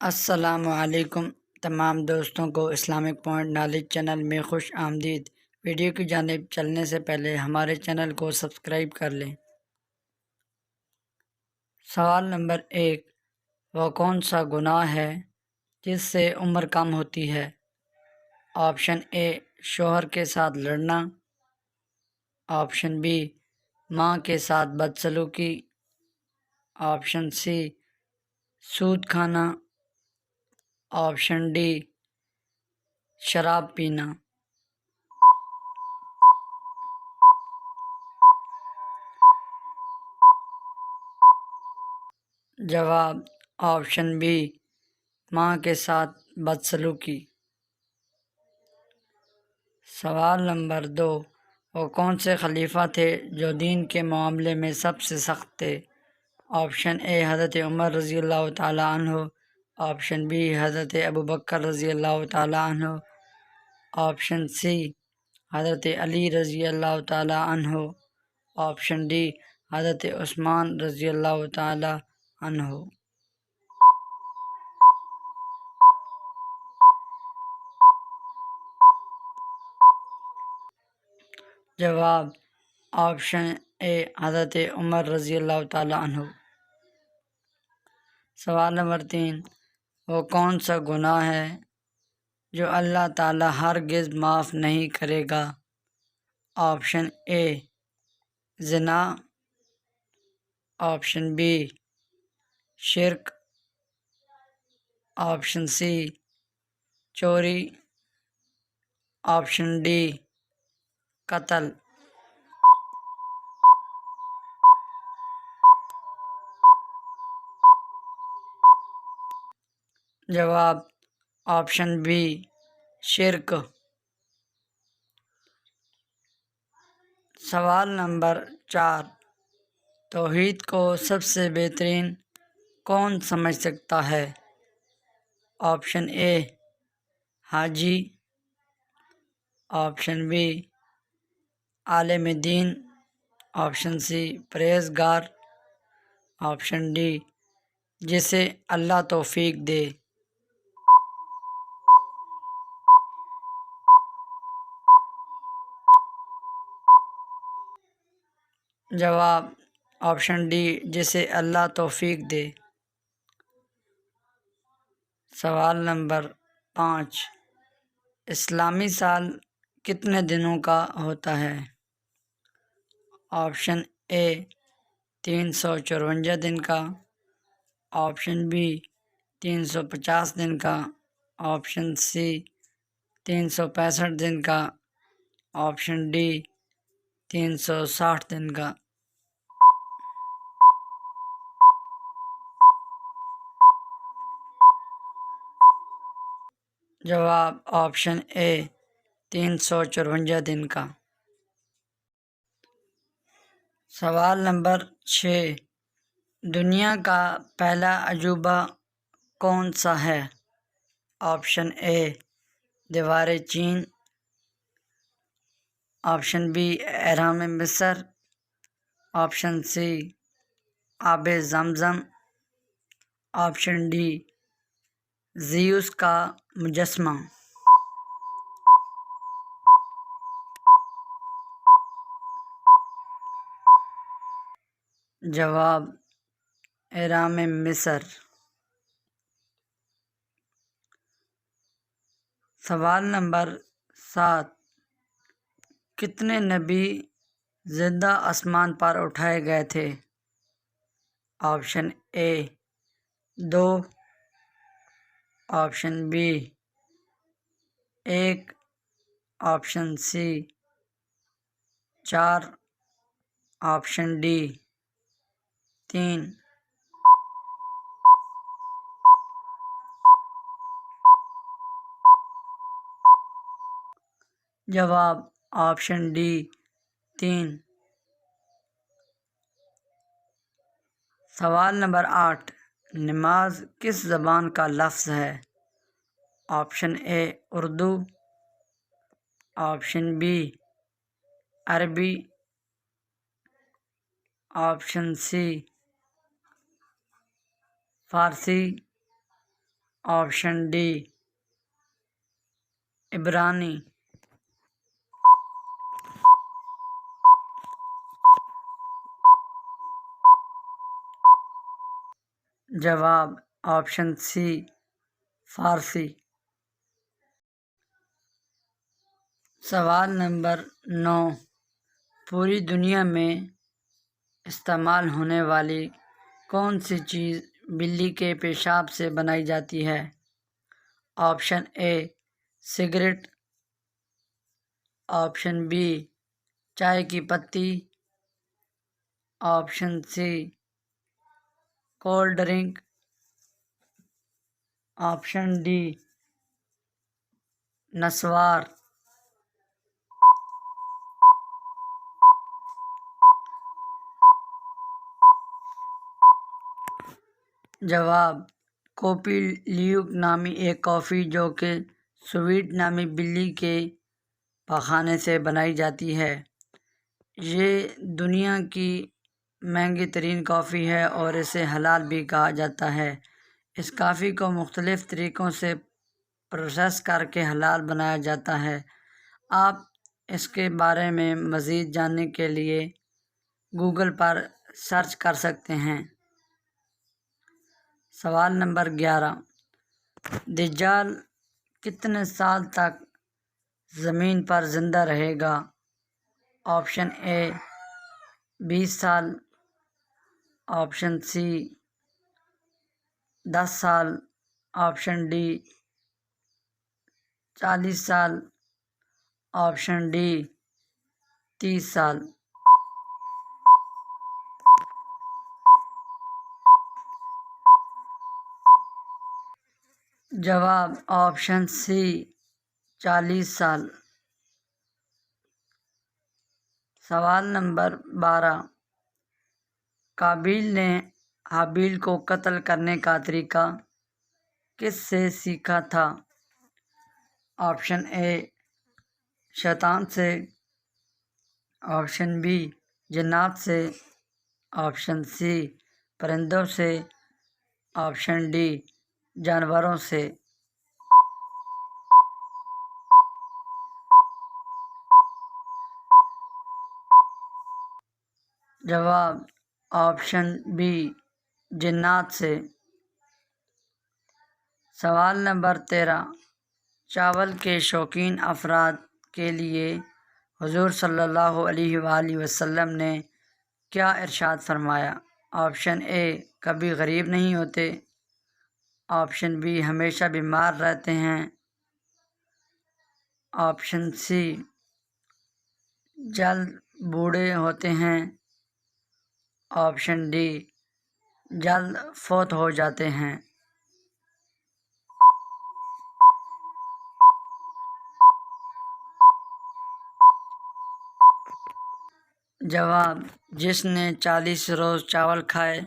السلام علیکم تمام دوستوں کو اسلامک پوائنٹ نالج چینل میں خوش آمدید۔ ویڈیو کی جانب چلنے سے پہلے ہمارے چینل کو سبسکرائب کر لیں۔ سوال نمبر 1، وہ کون سا گناہ ہے جس سے عمر کم ہوتی ہے؟ آپشن اے، شوہر کے ساتھ لڑنا، آپشن بی، ماں کے ساتھ بدسلوکی، آپشن سی، سود کھانا، آپشن ڈی، شراب پینا۔ جواب آپشن بی، ماں کے ساتھ بدسلوکی۔ سوال نمبر 2، وہ کون سے خلیفہ تھے جو دین کے معاملے میں سب سے سخت تھے؟ آپشن اے، حضرت عمر رضی اللہ تعالیٰ عنہ، آپشن بی، حضرت ابوبکر رضی اللہ تعالیٰ عنہ، آپشن سی، حضرت علی رضی اللہ تعالیٰ عنہ، آپشن ڈی، حضرت عثمان رضی اللہ تعالیٰ عنہ۔ جواب آپشن اے، حضرت عمر رضی اللہ تعالیٰ عنہ۔ سوال نمبر 3، وہ کون سا گناہ ہے جو اللہ تعالیٰ ہرگز معاف نہیں کرے گا؟ آپشن اے، زنا، آپشن بی، شرک، آپشن سی، چوری، آپشن ڈی، قتل۔ جواب آپشن بی، شرک۔ سوال نمبر 4، توحید کو سب سے بہترین کون سمجھ سکتا ہے؟ آپشن اے، حاجی، آپشن بی، عالم دین، آپشن سی، پرہیزگار، آپشن ڈی، جسے اللہ توفیق دے۔ جواب آپشن ڈی، جسے اللہ توفیق دے۔ سوال نمبر 5، اسلامی سال کتنے دنوں کا ہوتا ہے؟ آپشن اے، 354 دن کا، آپشن بی، 350 دن کا، آپشن سی، 365 دن کا، آپشن ڈی، 360 دن کا۔ جواب آپشن اے، 354 دن کا۔ سوال نمبر 6، دنیا کا پہلا عجوبہ کون سا ہے؟ آپشن اے، دیوار چین، آپشن بی، اہرام مصر، آپشن سی، آب زمزم، آپشن ڈی، زیوس کا مجسمہ۔ جواب اہرام مصر۔ سوال نمبر 7، کتنے نبی زندہ آسمان پر اٹھائے گئے تھے؟ Option A, 2، option B, 1، option C, 4، option D, 3۔ جواب آپشن ڈی، 3۔ سوال نمبر 8، نماز کس زبان کا لفظ ہے؟ آپشن اے، اردو، آپشن بی، عربی، آپشن سی، فارسی، آپشن ڈی عبرانی۔ جواب آپشن سی فارسی۔ سوال نمبر 9، پوری دنیا میں استعمال ہونے والی کون سی چیز بلی کے پیشاب سے بنائی جاتی ہے؟ Option a cigarette, option b چائے کی پتی، option c cold drink, option d نسوار۔ جواب کوپی لیوک نامی ایک کافی جو کہ سویٹ نامی بلی کے پاخانے سے بنائی جاتی ہے۔ یہ دنیا کی مہنگی ترین کافی ہے اور اسے حلال بھی کہا جاتا ہے۔ اس کافی کو مختلف طریقوں سے پروسیس کر کے حلال بنایا جاتا ہے۔ آپ اس کے بارے میں مزید جاننے کے لیے گوگل پر سرچ کر سکتے ہیں۔ سوال نمبر 11، دجال کتنے سال تک زمین پر زندہ رہے گا؟ آپشن اے 20 سال، آپشن سی 10 سال، آپشن ڈی 40 سال، آپشن ڈی 30 سال۔ جواب آپشن سی 40 سال۔ سوال نمبر 12، قابیل نے حابیل کو قتل کرنے کا طریقہ کس سے سیکھا تھا؟ آپشن اے شیطان سے، آپشن بی جنات سے، آپشن سی پرندوں سے، آپشن ڈی جانوروں سے۔ جواب آپشن بی جنات سے۔ سوال نمبر 13، چاول کے شوقین افراد کے لیے حضور صلی اللہ علیہ وآلہ وسلم نے کیا ارشاد فرمایا؟ آپشن اے کبھی غریب نہیں ہوتے، آپشن بی ہمیشہ بیمار رہتے ہیں، آپشن سی جلد بوڑھے ہوتے ہیں، آپشن ڈی جلد فوت ہو جاتے ہیں۔ جواب جس نے 40 روز چاول کھائے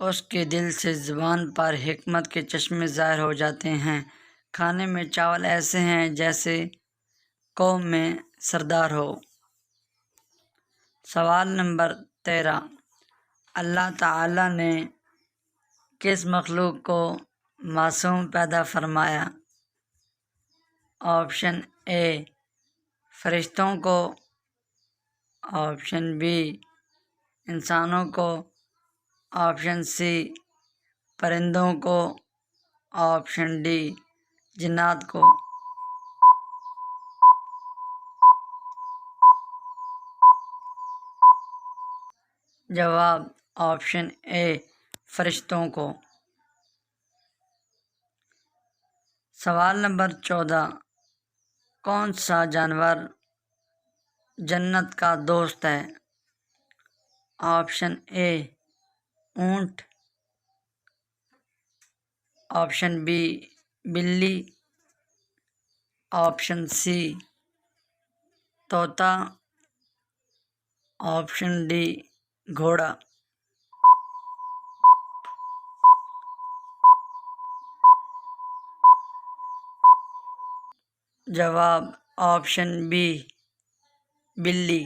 اس کے دل سے زبان پر حکمت کے چشمے ظاہر ہو جاتے ہیں۔ کھانے میں چاول ایسے ہیں جیسے قوم میں سردار ہو۔ سوال نمبر 13، اللہ تعالیٰ نے کس مخلوق کو معصوم پیدا فرمایا؟ آپشن اے فرشتوں کو، آپشن بی انسانوں کو، آپشن سی پرندوں کو، آپشن ڈی جنات کو۔ جواب آپشن اے فرشتوں کو۔ سوال نمبر 14، کون سا جانور جنت کا دوست ہے؟ آپشن اے اونٹ، آپشن بی بلی، آپشن سی طوطا، آپشن ڈی گھوڑا۔ جواب آپشن بی بلی۔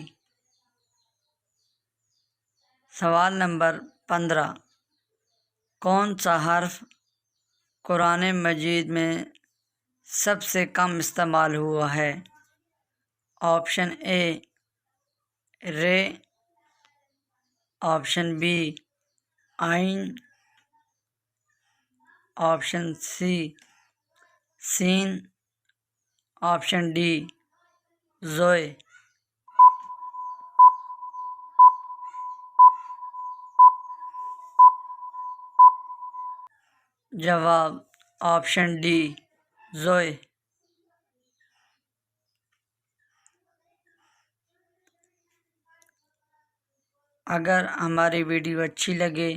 سوال نمبر 15، کون سا حرف قرآن مجید میں سب سے کم استعمال ہوا ہے؟ آپشن اے رے، آپشن بی آئین، آپشن سی سین، آپشن ڈی زوئے۔ جواب آپشن ڈی زوئے۔ اگر ہماری ویڈیو اچھی لگے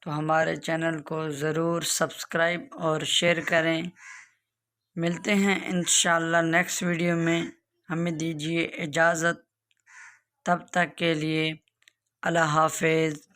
تو ہمارے چینل کو ضرور سبسکرائب اور شیئر کریں۔ ملتے ہیں انشاءاللہ نیکسٹ ویڈیو میں۔ ہمیں دیجیے اجازت، تب تک کے لیے اللہ حافظ۔